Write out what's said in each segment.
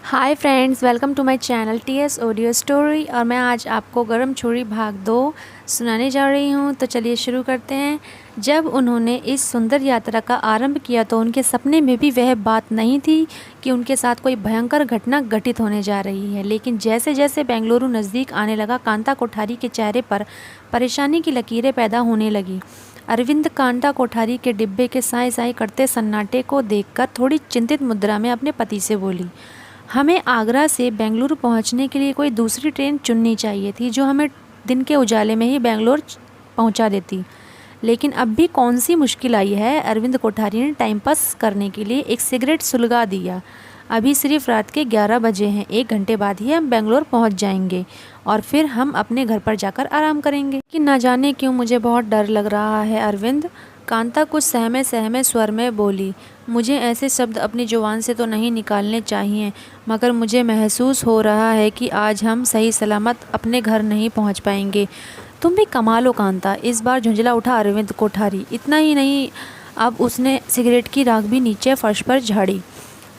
Hi friends, welcome to my channel TS audio story. और मैं आज आपको गरम छोरी भाग 2 सुनाने जा रही हूँ। तो चलिए शुरू करते हैं। जब उन्होंने इस सुंदर यात्रा का आरंभ किया तो उनके सपने में भी वह बात नहीं थी कि उनके साथ कोई भयंकर घटना घटित होने जा रही है। लेकिन जैसे जैसे बेंगलुरु नज़दीक आने लगा, कांता कोठारी के चेहरे पर परेशानी की लकीरें पैदा होने लगी। अरविंद कांता कोठारी के डिब्बे के साए साए करते सन्नाटे को देखकर थोड़ी चिंतित मुद्रा में अपने पति से बोली, हमें आगरा से बेंगलुरु पहुंचने के लिए कोई दूसरी ट्रेन चुननी चाहिए थी जो हमें दिन के उजाले में ही बेंगलोर पहुंचा देती। लेकिन अब भी कौन सी मुश्किल आई है। अरविंद कोठारी ने टाइम पास करने के लिए एक सिगरेट सुलगा दिया। अभी सिर्फ रात के 11 बजे हैं, 1 घंटे बाद ही हम बेंगलोर पहुंच जाएंगे और फिर हम अपने घर पर जाकर आराम करेंगे। कि न जाने क्यों मुझे बहुत डर लग रहा है अरविंद, कांता कुछ सहमे सहमे स्वर में बोली। मुझे ऐसे शब्द अपनी जुबान से तो नहीं निकालने चाहिए, मगर मुझे महसूस हो रहा है कि आज हम सही सलामत अपने घर नहीं पहुंच पाएंगे। तुम भी कमाल हो कांता, इस बार झुंझला उठा अरविंद कोठारी। इतना ही नहीं, अब उसने सिगरेट की राख भी नीचे फर्श पर झाड़ी।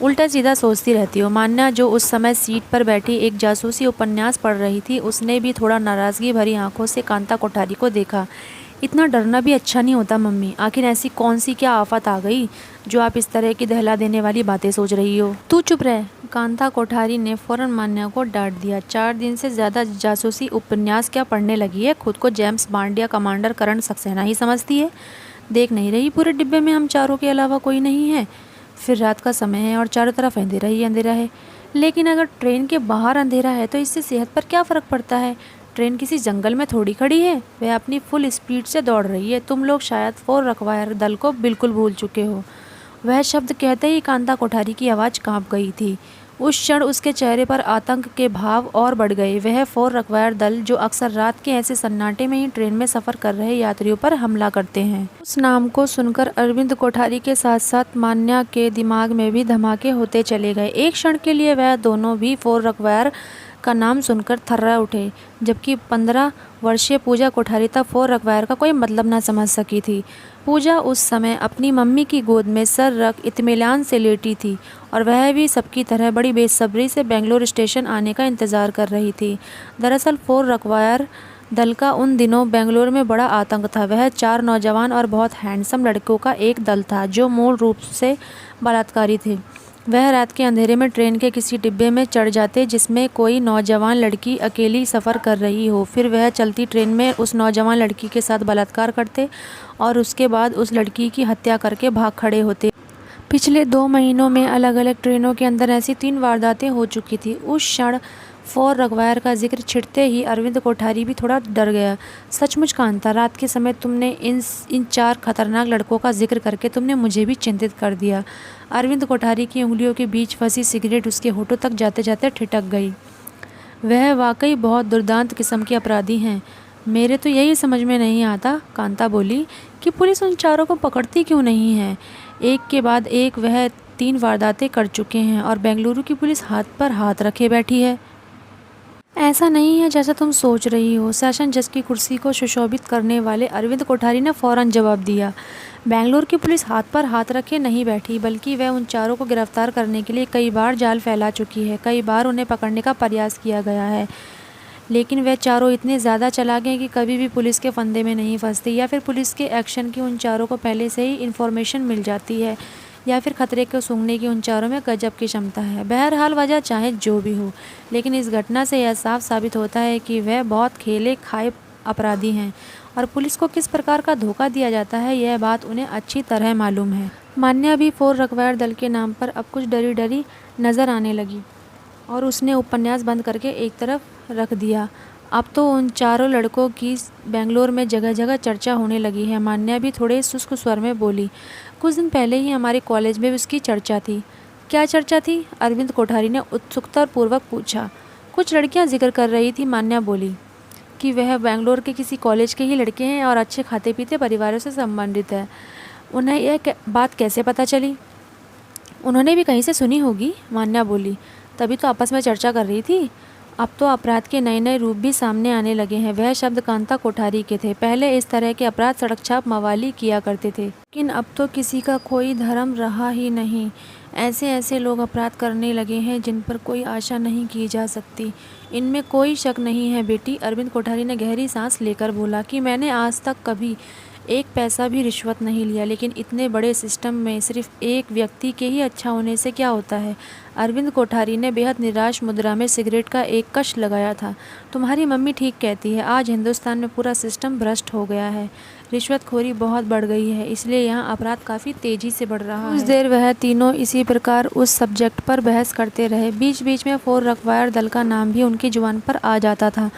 उल्टा सीधा सोचती रहती हो। मान्या, जो उस समय सीट पर बैठी एक जासूसी उपन्यास पढ़ रही थी, उसने भी थोड़ा नाराज़गी भरी आंखों से कांता कोठारी को देखा। इतना डरना भी अच्छा नहीं होता मम्मी। आखिर ऐसी कौन सी क्या आफत आ गई जो आप इस तरह की दहला देने वाली बातें सोच रही हो। तू चुप रह, कांता कोठारी ने फौरन मान्या को डांट दिया। 4 दिन से ज़्यादा जासूसी उपन्यास क्या पढ़ने लगी है? खुद को जेम्स बॉन्ड या कमांडर करण सक्सेना ही समझती है। देख नहीं रही पूरे डिब्बे में हम चारों के अलावा कोई नहीं है? फिर रात का समय है और चारों तरफ अंधेरा ही अंधेरा है। लेकिन अगर ट्रेन के बाहर अंधेरा है तो इससे सेहत पर क्या फ़र्क पड़ता है? ट्रेन किसी जंगल में थोड़ी खड़ी है, वह अपनी फुल स्पीड से दौड़ रही है। तुम लोग शायद फोर रखवायर दल को बिल्कुल भूल चुके हो। वह शब्द कहते ही कांता कोठारी की आवाज़ कांप गई थी। उस क्षण उसके चेहरे पर आतंक के भाव और बढ़ गए। वह फोर रखवायर दल जो अक्सर रात के ऐसे सन्नाटे में ही ट्रेन में सफ़र कर रहे यात्रियों पर हमला करते हैं। उस नाम को सुनकर अरविंद कोठारी के साथ साथ मान्या के दिमाग में भी धमाके होते चले गए। एक क्षण के लिए वह दोनों भी फोर रखवायर का नाम सुनकर थर्रा उठे, जबकि 15 वर्षीय पूजा कोठारी तक फोर रखवायर का कोई मतलब न समझ सकी थी। पूजा उस समय अपनी मम्मी की गोद में सर रख इत्मीनान से लेटी थी और वह भी सबकी तरह बड़ी बेसब्री से बेंगलोर स्टेशन आने का इंतज़ार कर रही थी। दरअसल फोर रखवायर दल का उन दिनों बेंगलोर में बड़ा आतंक था। वह 4 नौजवान और बहुत हैंडसम लड़कों का एक दल था जो मूल रूप से बलात्कारी थे। वह रात के अंधेरे में ट्रेन के किसी डिब्बे में चढ़ जाते जिसमें कोई नौजवान लड़की अकेली सफ़र कर रही हो। फिर वह चलती ट्रेन में उस नौजवान लड़की के साथ बलात्कार करते और उसके बाद उस लड़की की हत्या करके भाग खड़े होते। पिछले 2 महीनों में अलग अलग ट्रेनों के अंदर ऐसी 3 वारदातें हो चुकी थी। उस क्षण फोर रखवायर का जिक्र छिड़ते ही अरविंद कोठारी भी थोड़ा डर गया। सचमुच कांता, रात के समय तुमने इन 4 खतरनाक लड़कों का जिक्र करके तुमने मुझे भी चिंतित कर दिया। अरविंद कोठारी की उंगलियों के बीच फंसी सिगरेट उसके होठों तक जाते जाते ठिठक गई। वह वाकई बहुत दुर्दांत किस्म के अपराधी हैं। मेरे तो यही समझ में नहीं आता, कांता बोली, कि पुलिस उन चारों को पकड़ती क्यों नहीं है। एक के बाद एक वह 3 वारदातें कर चुके हैं और बेंगलुरु की पुलिस हाथ पर हाथ रखे बैठी है। ऐसा नहीं है जैसा तुम सोच रही हो, सेशन जज की कुर्सी को सुशोभित करने वाले अरविंद कोठारी ने फौरन जवाब दिया। बेंगलुरु की पुलिस हाथ पर हाथ रखे नहीं बैठी, बल्कि वह उन चारों को गिरफ्तार करने के लिए कई बार जाल फैला चुकी है। कई बार उन्हें पकड़ने का प्रयास किया गया है, लेकिन वह चारों इतने ज़्यादा चालाक हैं कि कभी भी पुलिस के फंदे में नहीं फंसती, या फिर पुलिस के एक्शन की उन चारों को पहले से ही इन्फॉर्मेशन मिल जाती है, या फिर खतरे को सूंघने की उन चारों में गजब की क्षमता है। बहरहाल वजह चाहे जो भी हो, लेकिन इस घटना से यह साफ साबित होता है कि वह बहुत खेले खाए अपराधी हैं और पुलिस को किस प्रकार का धोखा दिया जाता है यह बात उन्हें अच्छी तरह मालूम है। मान्या भी फोर रखवायर दल के नाम पर अब कुछ डरी डरी नज़र आने लगी और उसने उपन्यास बंद करके एक तरफ रख दिया। अब तो उन चारों लड़कों की बेंगलोर में जगह जगह चर्चा होने लगी है। मान्या भी थोड़े शुष्क स्वर में बोली, कुछ दिन पहले ही हमारे कॉलेज में उसकी चर्चा थी। क्या चर्चा थी? अरविंद कोठारी ने उत्सुकता पूर्वक पूछा। कुछ लड़कियां जिक्र कर रही थी, मान्या बोली, कि वह बेंगलोर के किसी कॉलेज के ही लड़के हैं और अच्छे खाते पीते परिवारों से संबंधित है। उन्हें यह बात कैसे पता चली? उन्होंने भी कहीं से सुनी होगी, मान्या बोली, तभी तो आपस में चर्चा कर रही थी। अब तो अपराध के नए नए रूप भी सामने आने लगे हैं। वह शब्द कांता कोठारी के थे। पहले इस तरह के अपराध सड़क छाप मवाली किया करते थे, लेकिन अब तो किसी का कोई धर्म रहा ही नहीं। ऐसे ऐसे लोग अपराध करने लगे हैं जिन पर कोई आशा नहीं की जा सकती। इनमें कोई शक नहीं है बेटी, अरविंद कोठारी ने गहरी सांस लेकर बोला कि मैंने आज तक कभी एक पैसा भी रिश्वत नहीं लिया, लेकिन इतने बड़े सिस्टम में सिर्फ एक व्यक्ति के ही अच्छा होने से क्या होता है। अरविंद कोठारी ने बेहद निराश मुद्रा में सिगरेट का एक कश लगाया था। तुम्हारी मम्मी ठीक कहती है, आज हिंदुस्तान में पूरा सिस्टम भ्रष्ट हो गया है। रिश्वतखोरी बहुत बढ़ गई है, इसलिए यहाँ अपराध काफ़ी तेज़ी से बढ़ रहा है। कुछ देर वह तीनों इसी प्रकार उस सब्जेक्ट पर बहस करते रहे। बीच बीच में फोर रखवायर दल का नाम भी उनकी जुबान पर आ जाता था।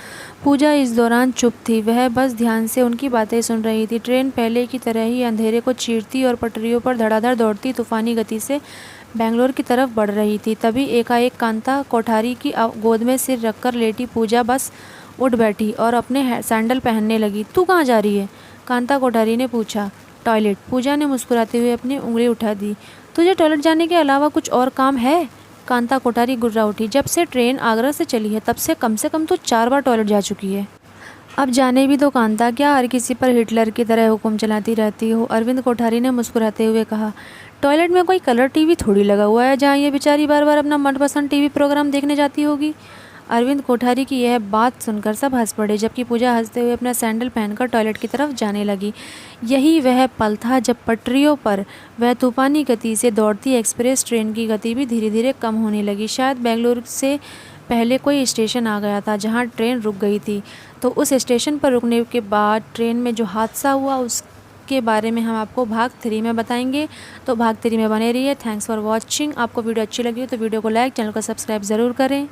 पूजा इस दौरान चुप थी, वह बस ध्यान से उनकी बातें सुन रही थी। ट्रेन पहले की तरह ही अंधेरे को चीरती और पटरियों पर धड़ाधड़ दौड़ती तूफानी गति से बेंगलोर की तरफ बढ़ रही थी। तभी एकाएक कांता कोठारी की गोद में सिर रखकर लेटी पूजा बस उठ बैठी और अपने सैंडल पहनने लगी। तू कहाँ जा रही है? कांता कोठारी ने पूछा। टॉयलेट। पूजा ने मुस्कुराते हुए अपनी उंगली उठा दी। तुझे टॉयलेट जाने के अलावा कुछ और काम है? कांता कोठारी गुर्रा उठी। जब से ट्रेन आगरा से चली है तब से कम तो 4 बार टॉयलेट जा चुकी है। अब जाने भी दो कांता, क्या हर किसी पर हिटलर की तरह हुक्म चलाती रहती हो? अरविंद कोठारी ने मुस्कुराते हुए कहा। टॉयलेट में कोई कलर टीवी थोड़ी लगा हुआ है जहाँ ये बेचारी बार बार अपना मनपसंद टीवी प्रोग्राम देखने जाती होगी। अरविंद कोठारी की यह बात सुनकर सब हंस पड़े, जबकि पूजा हंसते हुए अपना सैंडल पहनकर टॉयलेट की तरफ जाने लगी। यही वह पल था जब पटरियों पर वह तूफानी गति से दौड़ती एक्सप्रेस ट्रेन की गति भी धीरे धीरे कम होने लगी। शायद बेंगलुरु से पहले कोई स्टेशन आ गया था जहां ट्रेन रुक गई थी। तो उस स्टेशन पर रुकने के बाद ट्रेन में जो हादसा हुआ उसके बारे में हम आपको भाग 3 में बताएंगे। तो भाग 3 में बने रहिए। Thanks for watching. आपको वीडियो अच्छी लगी हो तो वीडियो को लाइक, चैनल को सब्सक्राइब ज़रूर करें।